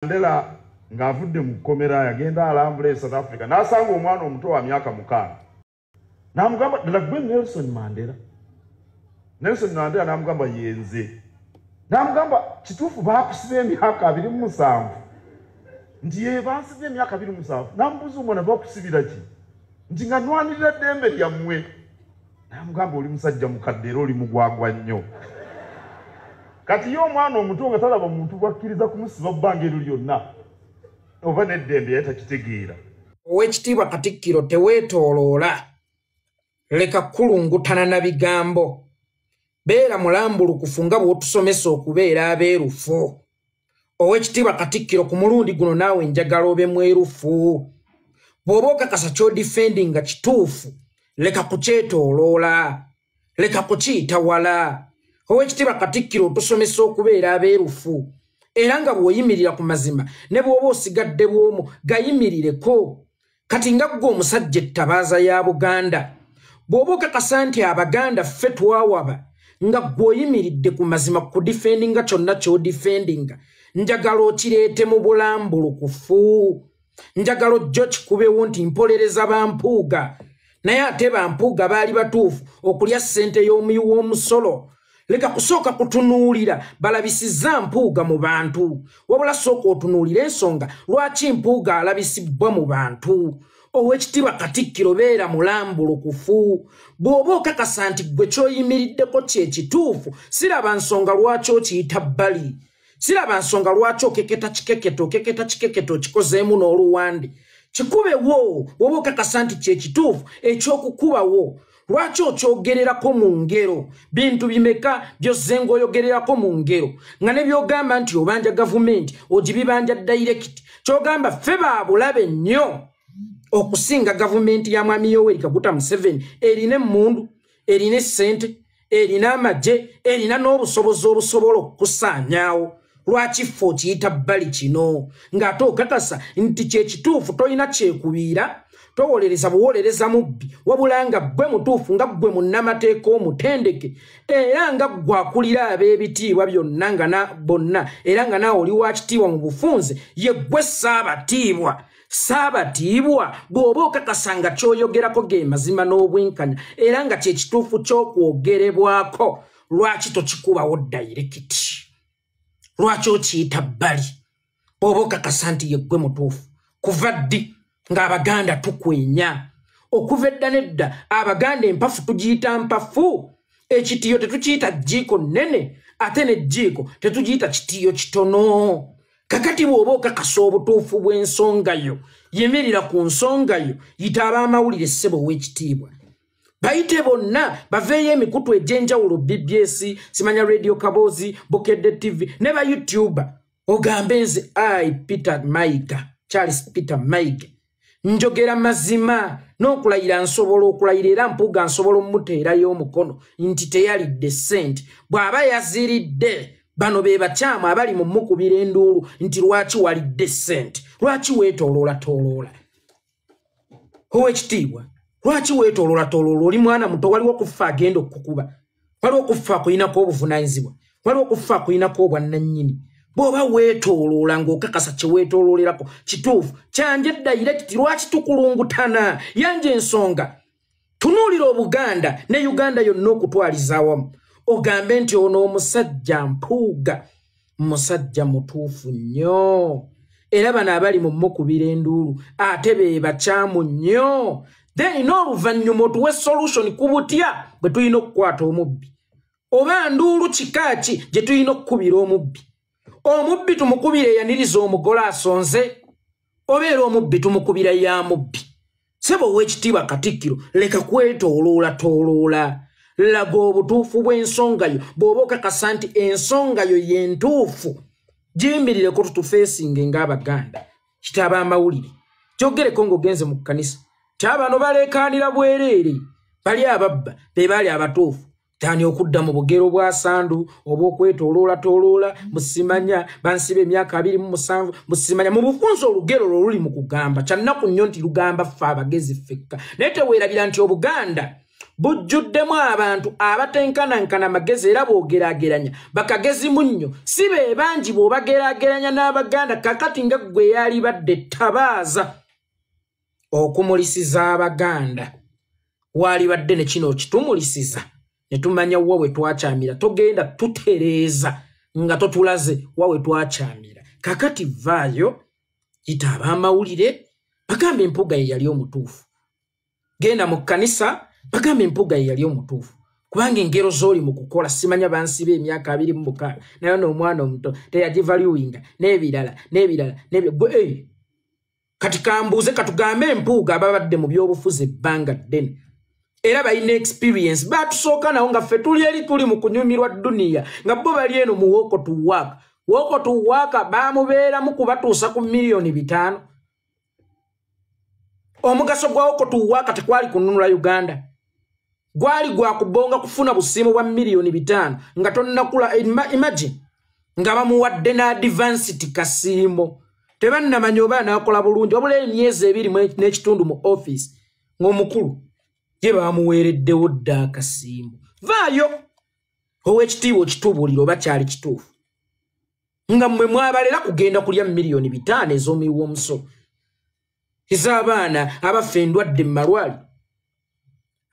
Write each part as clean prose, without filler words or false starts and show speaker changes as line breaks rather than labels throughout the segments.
Mandela ngavudde mu komera yagenda alambula South Africa nasanga omwana omuto wa myaka 5 namugamba ddala Nelson Mandela namugamba yenze namugamba kituufu baakusiba emyaka 27 nti ye baasibye emyaka 27 nambuza omwana bakusibira ki nti nga nwanirira ddembe lyammwe namugamba oli musajja mukadde era oli mugwagwa nnyo kati yo omwana omuto nga talaba muntu bwakkiriza kumusiba bbanga eryo lyonna oba n'eddembe yatakitegeera.
Owekitiibwa Katikkiro teweetooloola leka kulungutana na bigambo beera mulambulukufu nga bw'otusomesa okubeera abeerufu. Owekitiibwa Katikkiro ku mulundi guno naawe njagala obe mwerufu bw'oba okakasa ky'odifendi nga kituufu leka kukyetooloola leka kukiyita wala. Owekitiibwa Katikkiro otusomesa okubeera abeerufu era nga bw'oyimirira ku mazima ne bw'oba osigadde bw'omu gayimirireko. Kati nga ggwe omusajja ettabaaza ya Buganda bw'oba okakasa nti Abaganda ffe twawaba nga ggw'oyimiridde ku mazima ku difendinga kyonna ky'odifendinga njagala okireete mu bulambulukufu. Njagala ojjo kikubewo nti mpolereza Bampuuga naye ate Bampuuga baali batuufu okulya ssente y'omuyi w'omusolo. Leka kusooka kutunuulira balabisizza Mpuuga mu bantu wabula sooka otunuulira ensonga lwaki Mpuuga alabisibwa mu bantu. Owekitiibwa Katikkiro beera mulambulukufu bw'oba okakasa nti ggwe ky'oyimiriddeko kye kituufu siraba nsonga lwaki okiyita bbali siraba nsonga lwaki okeketa kikeketo okikozeemu n'oluwandi kikubewo bw'oba okakasa nti kye kituufu ekyokukubawo lwaki okyogererako mu ngero bintu bimeka byozze ng'oyogererako mu ngero nga ne by'ogamba nti obanja gavumenti ogibibanja direct ky'ogamba ffe baabulabe nnyo okusinga gavumenti ya Mwami Yoweri Kaguta Museveni erina emmundu erina essente erina amagye erina n'obusobozi obusobola okukusaanyaawo. Lwaki ffe okiyita bbali kino ng'ate okakasa nti kye kituufu tolina kyekubiira towolereza buwolereza mubbi wabula nga ggwe mutuufu nga ggwe munnamateeka omutendeke era nga ggwe akulira ab'ebitiibwa byonna nga bonna era nga naawe oli wa kitiibwa mu bufunze ye ggwe saabatiibwa bw'oba okakasa nga ky'oyogerako ge mazima n'obwenkanya era nga kye kituufu ky'okwogerebwako lwaki tokikubawo dayirikiti lwaki okiyita bbali bw'oba okakasa nti ye ggwe mutuufu. Kuva ddi ng'Abaganda tukwenya okuva edda nedda Abaganda empafu tugiyita mpafu ekitiyo tetukiyita jjiiko nnene ate n'ejjiiko tetugiyita kitiyo kitono. Kakati bw'oba okakasa obutuufu bw'ensonga yo yimirira ku nsonga yo yita ab'amawulire ssebo w'ekitiibwa bayite bonna baveeyo emikutu egy'enjawulo BBS simanya Radio Kaboozi Bukedde TV ne ba YouTuber ogambe nze Peter Mayiga Charles Peter Mayiga njogera mazima n'okulayira nsobola okulayira era Mpuuga nsobola omuteerayo omukono nti teyalidde ssente bw'aba yaziridde bano be bakyamu abali mu mukubira enduulu nti lwaki walidde ssente lwaki weetooloola Owekitiibwa lwaki weetooloola oli mwana muto waliwo okufa agenda okukuba waliwo okufa akuyinako obuvunaanyizibwa waliwo okufa akuyinako obwannannyini bw'oba weetooloola ng'okakasa kye weetooloolerako kituufu kyanje direct lwaki tukulungutana yanje ensonga tunuulira Obuganda ne Uganda yonna okutwaliza awamu ogambe nti ono omusajja Mpuuga musajja mutuufu nnyo era bano abali mu mukubira enduulu ate be bakyamu nnyo then n'oluvannyuma otuwe solution ku butya bwe tulina okukwata omubbi oba nduulu kika ki gye tulina okukubira omubbi tumukubire eyaniriza omugole asonze obeera omubbi tumukubira ya mubbi. Ssebo Owekitiibwa Katikkiro leka kwetooloola laga obutuufu bw'ensonga yo bw'oba okakasa nti ensonga yo yentuufu giyimirireko tutufeesinge ng'Abaganda kitaba amawulire kyogereko ng'ogenze mu kkanisa kyabano baleekaanira bwereere bali ababba be baali abatuufu tani okudda mu bugero bwa Sandu oba okwetooloola musimanya bansiba emyaka 27 musimanya mu bufunze olugero luli mu kugamba kyannaku nnyo nti lugamba ffe abagezi ffekka naye teweerabira nti Obuganda bujjuddemu abantu abatenkanankana amagezi era boogerageranya bakagezi munnyo si be bangi bw'obagerageranya n'Abaganda kakati nga ggwe yali badde Tabaaza okumulisiza Abaganda wali badde ne kino kitumulisiza ne tumanya wawe twakyamira togenda tutereeza nga totulaze wawe twakyamira kakati vaayo yita ab'amawulire bagambe empuga ye yali omutuufu genda mu kkanisa bagambe empuga ye yali omutuufu kubanga engero z'oli mu kukola simanya bansiba emyaka 26 naye n'omwana omuto teyagivaluwinga n'ebirala kati kambuuze katugambe empuuga ababadde mu by'obufuzi ebbanga ddene era balina experience batusooka nawo nga ffe tuli eri tuli mu kunyumirwa duniya nga bo bali eno mu woko tuwaaka baamubeeramu kubatuusa ku miliyoni 5 omugaso gwa woko tuwaaka tekwali kununula Uganda gwali gwa kubonga kufuna busimu bwa miliyoni 5 nga tonnakula imagine nga bamuwadde na advanced kasiimo tebannamanya oba naakola bulungi wabula emyezi 2 n'ekitundu mu office ng'omukulu ye baamuweereddewo dda akasiimo vaayo ow'ekitiibwa okitubuulira oba kyali kituufu nga mmwe mwabalera kugenda kulya miliyoni 5 ez'omuwi w'omusolo ez'abaana abafa endwadde mu malwaliro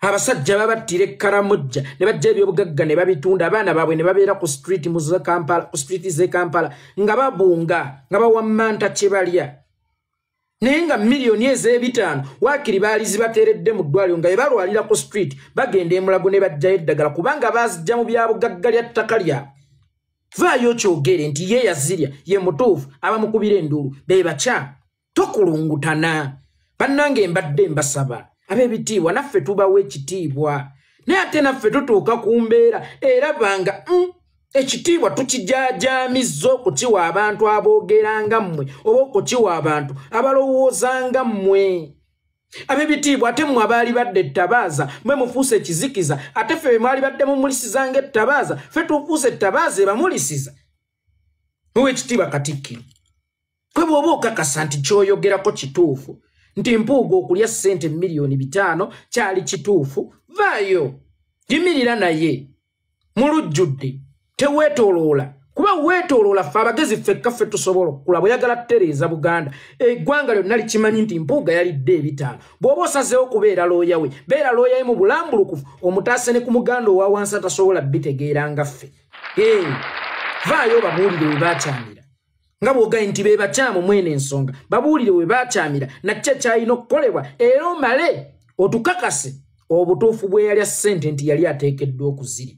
abasajja babattira ekkaramujja ne bajja ebyobugagga ne babitunda abaana baabwe ne babeera ku street z'e Kampala nga babunga nga bawammanta kye balya naye nga miliyoni ez'ebitaano waakiri baali zibateeredde mu ddwaliro nga bebalwalira ku street bagenda emulago ne bajjayo eddagala kubanga baazijja mu byabugagga lya ttaka lyabwe vaayo kyogere nti ye yazirya ye mutuufu abamukubira enduulu be bakyamu tokulungutana bannange mbadde mbasaba ab'ebitiibwa naffe tubawo ekitiibwa naye ate naffe tutuuka ku mbeera era banga ekitiibwa tukijajaamizza okukiwa abantu aboogeranga mmwe oba okukiwa abantu abalowoozanga mmwe ab'ebitiibwa ate mmwe abaali badde Tabaaza mwe mufuuse ekizikiza ate ffe be mwali badde mumulisizanga Tabaaza ffe tufuuse Tabaaza ebamulisiza muwe ekitiibwa Katikkiro kwe bw'oba okakasa nti ky'oyogerako kituufu nti empuuga okulya ssente miliyoni 5 kyali kituufu vaayo yimirira naye mulujjudde teweetooloola kuba weetooloola ffe abagezi ffekka ffe tusobola okukula bweyagala tutereeza Buganda eggwanga lyonna likimanyi nti mpuuga yalidde 5 bw'oba osazeewo okubeera looya we beera looya we mu bulambulukufu omutaase ne ku muganda owa wansi atasobola bitegeera nga ffe vaayo babuulire we baakyamira nga bw'ogaye nti be bakyamu mwene ensonga babuulire we baakyamira nakyo kyalina okukolebwa era omale otukakase obutuufu bwe yalya ssente nti yali ateekeddwa okuzirya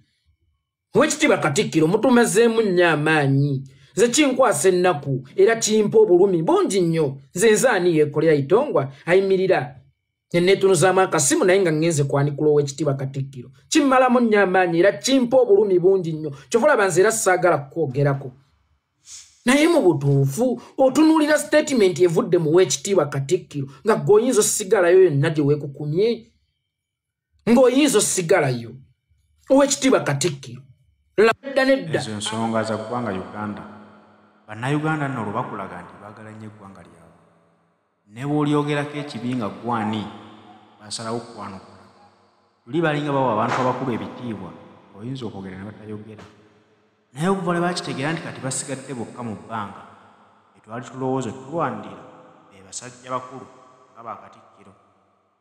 Owekitiibwa Katikkiro mutumazeemu nnyo amaanyi nze kinkwasa ennaku era kimpa obulumi bungi nnyo nze nzaani yeekolera itongwa ayimirira neneetunuzaamu akasimu naye nga ngenze kwanikula Owekitiibwa Katikkiro kimmalamu nnyo amaanyi era kimpa obulumi bungi nnyo kyova olaba nze era saagala kukwogerako naye mu butuufu otunuulira statement evudde mu Owekitiibwa Katikkiro nga gg'oyinza osigalayo yonna gye weekukumye ng'oyinza osigalayo Owekitiibwa Katikkiro nedda
ezo ensonga za ggwanga Uganda bannayuganda nno olubakulaga nti baagala nnyo eggwanga lyabwe ne bw'olyogerako ekibi nga gwani basalawo kukwanukula luli balinga bawa abantu abakulu ebitiibwa oyinza okwogera ne batayogera naye okuva lwe bakitegeera nti kati basigadde bokka mu bbanga etwali tulowooza tulwanirira be basajja bakulu nga Bakatikkiro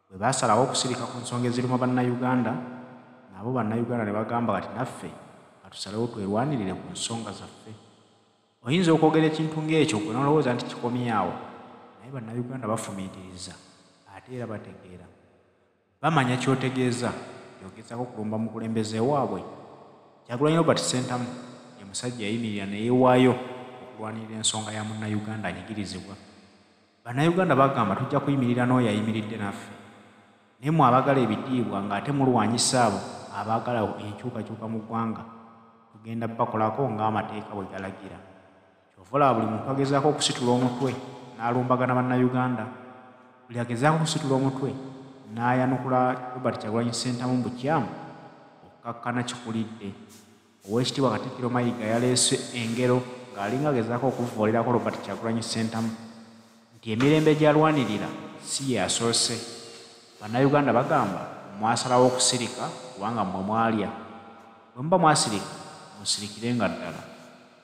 bwe basalawo okusirika ku nsonga ezirimu bannayuganda nabo bannayuganda ne bagamba kati naffe katusalewo twerwanirire ku nsonga zaffe oyinza okwogera ekintu ng'ekyo gwe nolowooza nti kikomye awo naye bannayuganda bafumiitiriza ate era bategeera bamanya ky'otegeeza yogezaako kulumba mukulembeze waabwe Kyagulanyi Robert Ssentamu ye musajja yayimirira ne yeewaayo okulwanirira ensonga ya munnayuganda anyigirizibwa bannayuganda bagamba tujja kuyimirira n'oyo ayimiridde naffe naye mwe abaagala ebitiibwa ng'ate mulwanyisa abo abaagala enkyukakyuka mu ggwanga tugenda bakolako ng'amateeka bwe galagira kyova olaba buli muntu agezaako okusitula omutwe n'alumbagana bannayuganda buli agezaako okusitula omutwe n'ayanukula Robert Kyagulanyi Ssentamu mu bukyamu okukkakkana kikulidde Owekitiibwa Katikkiro Mayiga yaleese engero ng'alinga agezaako okuvvooleraako Robert Kyagulanyi Ssentamu nti emirembe gy'alwanirira si ye asoose bannayuganda bagamba mwasalawo okusirika kubanga mmwe mwalya. Bwe muba mwasirika musirikirenga ddala.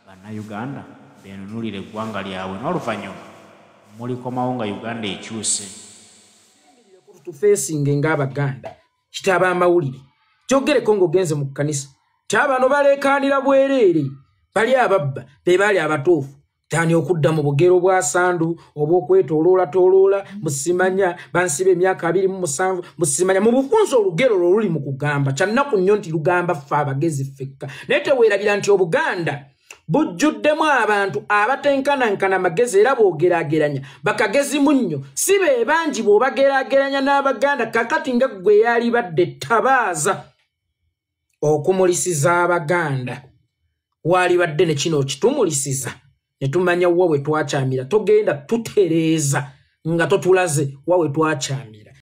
Bannayuganda beenunulire eggwanga lyabwe n'oluvannyuma mulikomawo nga Uganda ekyuse.
Tufeesinge ng'Abaganda kitaba amawulire kyogereko ng'ogenze mu kkanisa ti abano baleekaanira bwereere bali ababba be baali abatuufu tani okudda mu bugero bwa Sandu obw'okwetooloolatooloola Musimanya bansiba emyaka 27 Musimanya mu bufunza olugero luli mu kugamba kyannaku nnyo nti lugamba ffe abagezi ffekka naye teweerabira nti Obuganda bujjuddemu abantu abatenkanankana magezi era boogeraageranya bakagezi munnyo si be bangi bw'obageraageranya n'Abaganda kakati nga ggwe yali badde tabaaza okumulisiza Abaganda wali badde ne kino kitumulisiza ne tumanya wa we twakyamira togenda tutereeza nga totulaze wa we twakyamira.